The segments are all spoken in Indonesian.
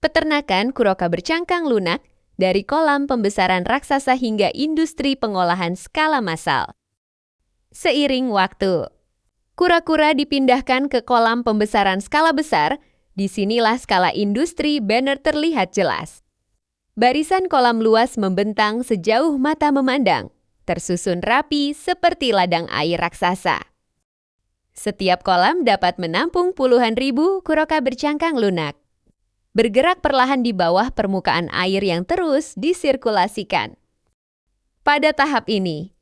Peternakan Kuroka bercangkang lunak dari kolam pembesaran raksasa hingga industri pengolahan skala massal. Seiring waktu, kura-kura dipindahkan ke kolam pembesaran skala besar. Disinilah skala industri benar terlihat jelas. Barisan kolam luas membentang sejauh mata memandang, tersusun rapi seperti ladang air raksasa. Setiap kolam dapat menampung puluhan ribu kuroka bercangkang lunak. Bergerak perlahan di bawah permukaan air yang terus disirkulasikan. Pada tahap ini,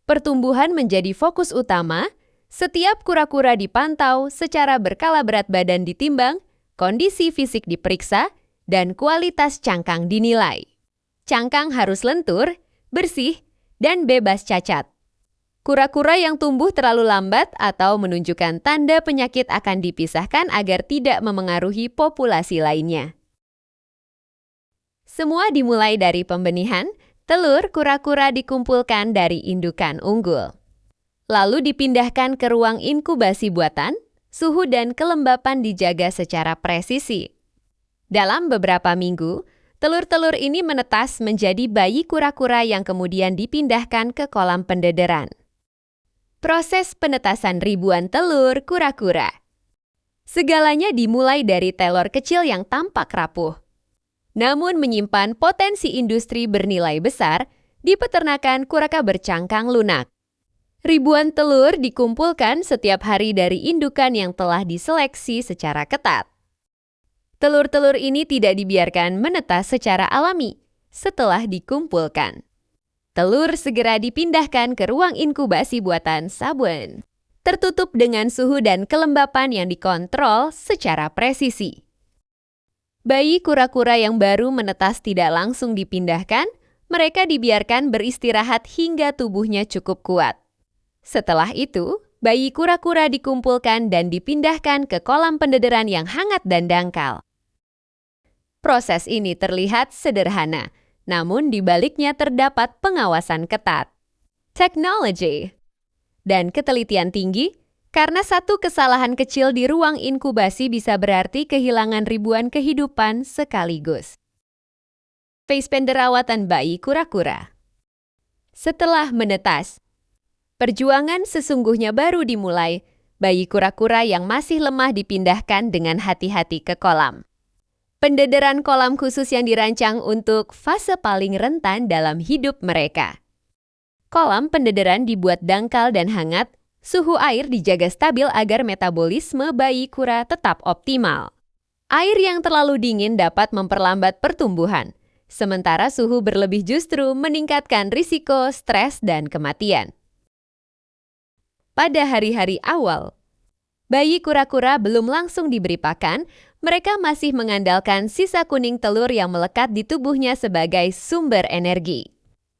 pertumbuhan menjadi fokus utama. Setiap kura-kura dipantau secara berkala, berat badan ditimbang, kondisi fisik diperiksa, dan kualitas cangkang dinilai. Cangkang harus lentur, bersih, dan bebas cacat. Kura-kura yang tumbuh terlalu lambat atau menunjukkan tanda penyakit akan dipisahkan agar tidak memengaruhi populasi lainnya. Semua dimulai dari pembenihan. Telur kura-kura dikumpulkan dari indukan unggul. Lalu dipindahkan ke ruang inkubasi buatan. Suhu dan kelembapan dijaga secara presisi. Dalam beberapa minggu, telur-telur ini menetas menjadi bayi kura-kura yang kemudian dipindahkan ke kolam pendederan. Proses penetasan ribuan telur kura-kura. Segalanya dimulai dari telur kecil yang tampak rapuh. Namun menyimpan potensi industri bernilai besar di peternakan kuroka bercangkang lunak. Ribuan telur dikumpulkan setiap hari dari indukan yang telah diseleksi secara ketat. Telur-telur ini tidak dibiarkan menetas secara alami setelah dikumpulkan. Telur segera dipindahkan ke ruang inkubasi buatan sabun, tertutup dengan suhu dan kelembapan yang dikontrol secara presisi. Bayi kura-kura yang baru menetas tidak langsung dipindahkan, mereka dibiarkan beristirahat hingga tubuhnya cukup kuat. Setelah itu, bayi kura-kura dikumpulkan dan dipindahkan ke kolam pendederan yang hangat dan dangkal. Proses ini terlihat sederhana, namun di baliknya terdapat pengawasan ketat, teknologi, dan ketelitian tinggi, karena satu kesalahan kecil di ruang inkubasi bisa berarti kehilangan ribuan kehidupan sekaligus. Facepan perawatan bayi kura-kura. Setelah menetas, perjuangan sesungguhnya baru dimulai. Bayi kura-kura yang masih lemah dipindahkan dengan hati-hati ke kolam. Pendederan kolam khusus yang dirancang untuk fase paling rentan dalam hidup mereka. Kolam pendederan dibuat dangkal dan hangat, suhu air dijaga stabil agar metabolisme bayi kura tetap optimal. Air yang terlalu dingin dapat memperlambat pertumbuhan, sementara suhu berlebih justru meningkatkan risiko stres dan kematian. Pada hari-hari awal, bayi kura-kura belum langsung diberi pakan, mereka masih mengandalkan sisa kuning telur yang melekat di tubuhnya sebagai sumber energi.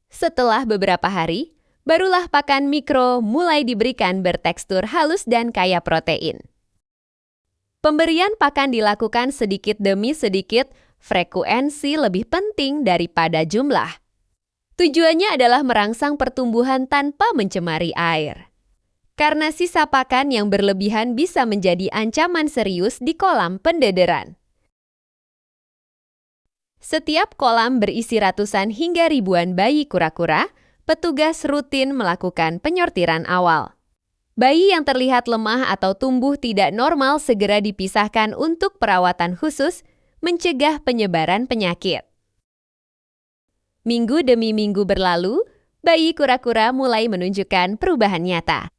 Setelah beberapa hari, barulah pakan mikro mulai diberikan bertekstur halus dan kaya protein. Pemberian pakan dilakukan sedikit demi sedikit, frekuensi lebih penting daripada jumlah. Tujuannya adalah merangsang pertumbuhan tanpa mencemari air. Karena sisa pakan yang berlebihan bisa menjadi ancaman serius di kolam pendederan. Setiap kolam berisi ratusan hingga ribuan bayi kura-kura, petugas rutin melakukan penyortiran awal. Bayi yang terlihat lemah atau tumbuh tidak normal segera dipisahkan untuk perawatan khusus, mencegah penyebaran penyakit. Minggu demi minggu berlalu, bayi kura-kura mulai menunjukkan perubahan nyata.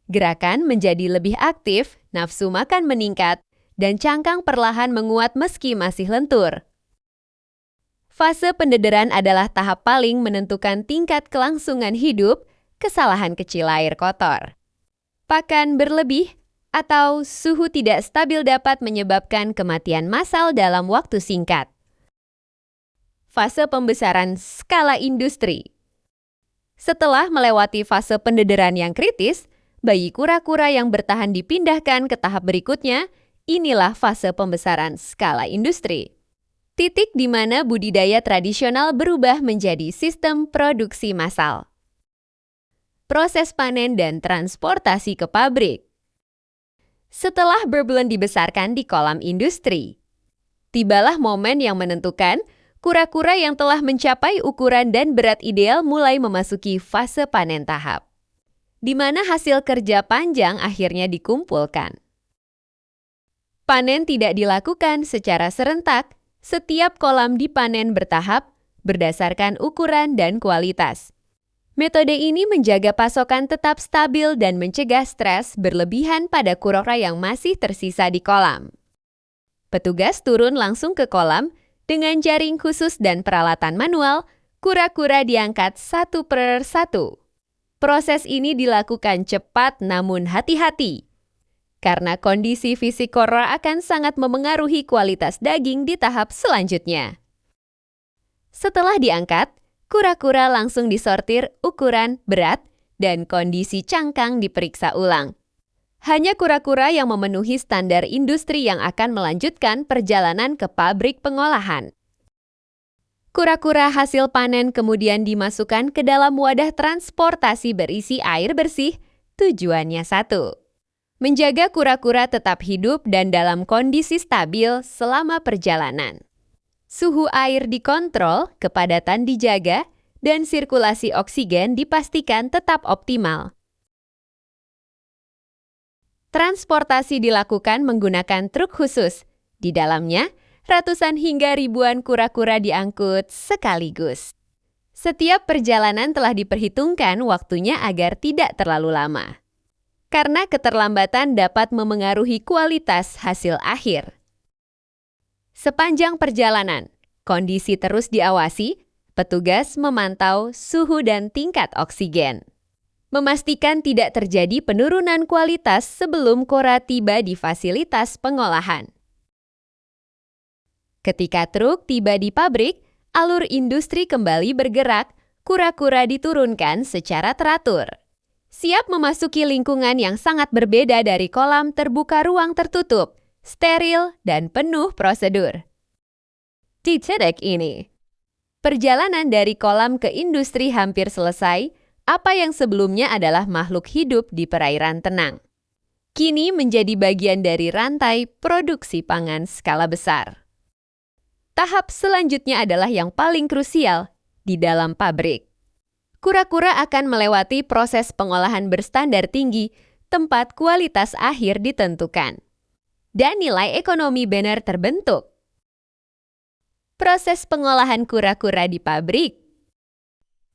Gerakan menjadi lebih aktif, nafsu makan meningkat, dan cangkang perlahan menguat meski masih lentur. Fase pendederan adalah tahap paling menentukan tingkat kelangsungan hidup, kesalahan kecil air kotor. Pakan berlebih atau suhu tidak stabil dapat menyebabkan kematian massal dalam waktu singkat. Fase pembesaran skala industri. Setelah melewati fase pendederan yang kritis, bayi kura-kura yang bertahan dipindahkan ke tahap berikutnya. Inilah fase pembesaran skala industri. Titik di mana budidaya tradisional berubah menjadi sistem produksi massal. Proses panen dan transportasi ke pabrik. Setelah berbulan dibesarkan di kolam industri, Tibalah momen yang menentukan, kura-kura yang telah mencapai ukuran dan berat ideal mulai memasuki fase panen tahap, di mana hasil kerja panjang akhirnya dikumpulkan. Panen tidak dilakukan secara serentak, setiap kolam dipanen bertahap berdasarkan ukuran dan kualitas. Metode ini menjaga pasokan tetap stabil dan mencegah stres berlebihan pada kura-kura yang masih tersisa di kolam. Petugas turun langsung ke kolam, dengan jaring khusus dan peralatan manual, kura-kura diangkat satu per satu. Proses ini dilakukan cepat namun hati-hati, karena kondisi fisik kura akan sangat memengaruhi kualitas daging di tahap selanjutnya. Setelah diangkat, kura-kura langsung disortir ukuran, berat, dan kondisi cangkang diperiksa ulang. Hanya kura-kura yang memenuhi standar industri yang akan melanjutkan perjalanan ke pabrik pengolahan. Kura-kura hasil panen kemudian dimasukkan ke dalam wadah transportasi berisi air bersih, tujuannya satu: menjaga kura-kura tetap hidup dan dalam kondisi stabil selama perjalanan. Suhu air dikontrol, kepadatan dijaga, dan sirkulasi oksigen dipastikan tetap optimal. Transportasi dilakukan menggunakan truk khusus. Di dalamnya, ratusan hingga ribuan kura-kura diangkut sekaligus. Setiap perjalanan telah diperhitungkan waktunya agar tidak terlalu lama, karena keterlambatan dapat memengaruhi kualitas hasil akhir. Sepanjang perjalanan, kondisi terus diawasi, petugas memantau suhu dan tingkat oksigen, memastikan tidak terjadi penurunan kualitas sebelum kura tiba di fasilitas pengolahan. Ketika truk tiba di pabrik, alur industri kembali bergerak, kura-kura diturunkan secara teratur. Siap memasuki lingkungan yang sangat berbeda dari kolam terbuka ruang tertutup, steril, dan penuh prosedur. Di titik ini, perjalanan dari kolam ke industri hampir selesai. Apa yang sebelumnya adalah makhluk hidup di perairan tenang, kini menjadi bagian dari rantai produksi pangan skala besar. Tahap selanjutnya adalah yang paling krusial di dalam pabrik. Kura-kura akan melewati proses pengolahan berstandar tinggi, tempat kualitas akhir ditentukan, dan nilai ekonomi benar terbentuk. Proses pengolahan kura-kura di pabrik.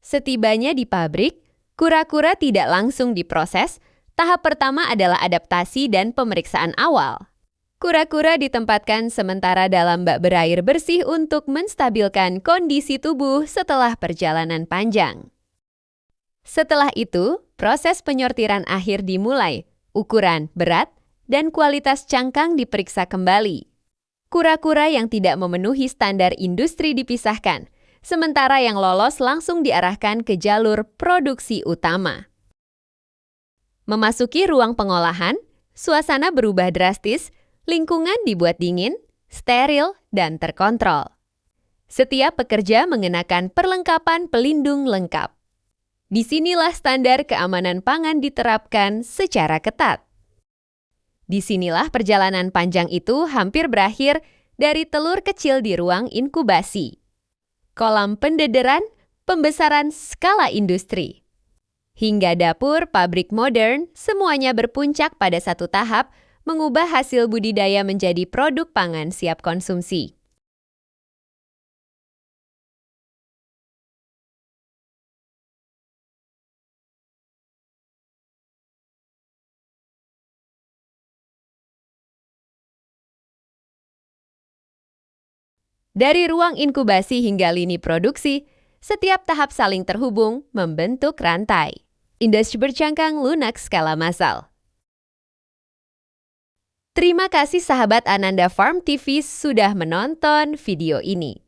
Setibanya di pabrik, kura-kura tidak langsung diproses. Tahap pertama adalah adaptasi dan pemeriksaan awal. Kura-kura ditempatkan sementara dalam bak berair bersih untuk menstabilkan kondisi tubuh setelah perjalanan panjang. Setelah itu, proses penyortiran akhir dimulai. Ukuran, berat, dan kualitas cangkang diperiksa kembali. Kura-kura yang tidak memenuhi standar industri dipisahkan, sementara yang lolos langsung diarahkan ke jalur produksi utama. Memasuki ruang pengolahan, suasana berubah drastis, lingkungan dibuat dingin, steril, dan terkontrol. Setiap pekerja mengenakan perlengkapan pelindung lengkap. Disinilah standar keamanan pangan diterapkan secara ketat. Disinilah perjalanan panjang itu hampir berakhir dari telur kecil di ruang inkubasi, kolam pendederan, pembesaran skala industri, hingga dapur pabrik modern, semuanya berpuncak pada satu tahap, mengubah hasil budidaya menjadi produk pangan siap konsumsi. Dari ruang inkubasi hingga lini produksi, setiap tahap saling terhubung membentuk rantai. Industri bercangkang lunak skala massal. Terima kasih sahabat Ananda Farm TV sudah menonton video ini.